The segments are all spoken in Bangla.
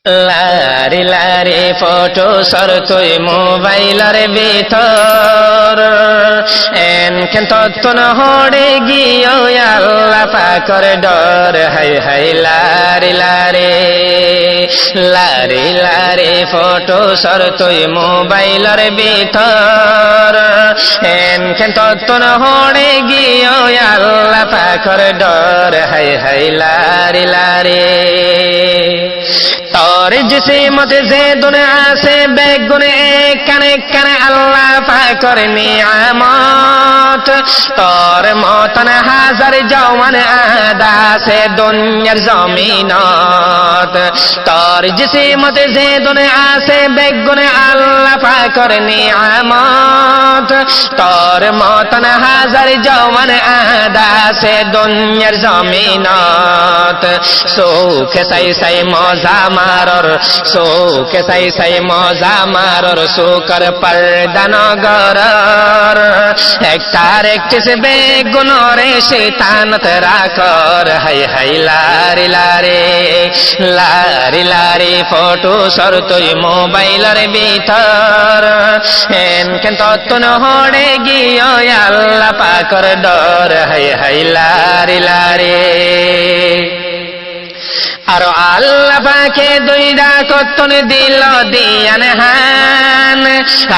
লারি লারি ফটো সর তুই মোবাইলের ভিতর এনখান তত্তন হড়ে গিয়ে আল্লাহ পাকর ডর হাই হাই লারি লারি লারি লারি ফটো সর তুই মোবাইলের ভিতর এনখান তত্তন হড়ে গিয়ে আল্লাহ পাকর ডর হাই হাই লারি লারি তোর জিসিমত যে দুনিয়া से বেগুনে কানে কানে আল্লাহ পাকের নিয়ামত তোর মতন হাজার জওয়ান আদা সে দুনিয়ার জমিনত তোর জিসিমত যে দুনিয়া से বেগুনে আল্লাহ পাকের নিয়ামত তোর মতন হাজার জওয়ান আদা সে দুনিয়ার জমিনত সুখ সাই সাই মজা মারর সুখে সাই সাই মজা মারর সুকর পর্দা নগরর একটার একটি সে বেগুনরে শৈতানত রাখর হাই হাই লারি লারি লারি লারি ফটো সর তুই মোবাইলের ভিতর এনখান তত্তন হড়ে গিয়ে আল্লাহ পাকর ডর হাই হাই লারি লারি আর আল্লাহ পাকে দুইটা কত্তন দিল দিয়ান হান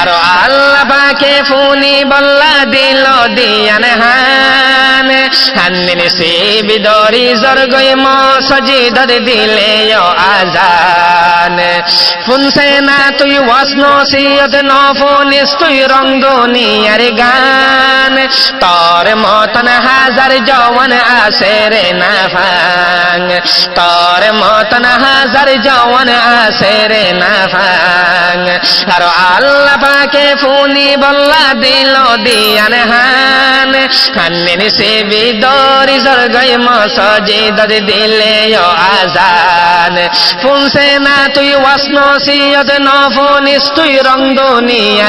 আর আল্লাহ পাকে ফুনি বল্লা দিল দিয়ান হান হান্নিন সে বিদরি জর্গই মসজিদর দিলে আজান ফুনসে না তুই ওয়াসনসিয়ত নফনিস তুই রং দুনিয়ার গান তোর মতন হাজার জওয়ান আসে রে না ভাঙ তোর মতন হাজার জওয়ান আসে রে না ভাঙ আর আল্লাহ পাকে ফুনি বল্লা দিল দিয়ান হান হান্নিন সে বিদরি জর্গই মসজিদর দিলে আজান ফুনসে না তুই ওয়াসনসিয়ত নফনিস তুই রং দুনিয়া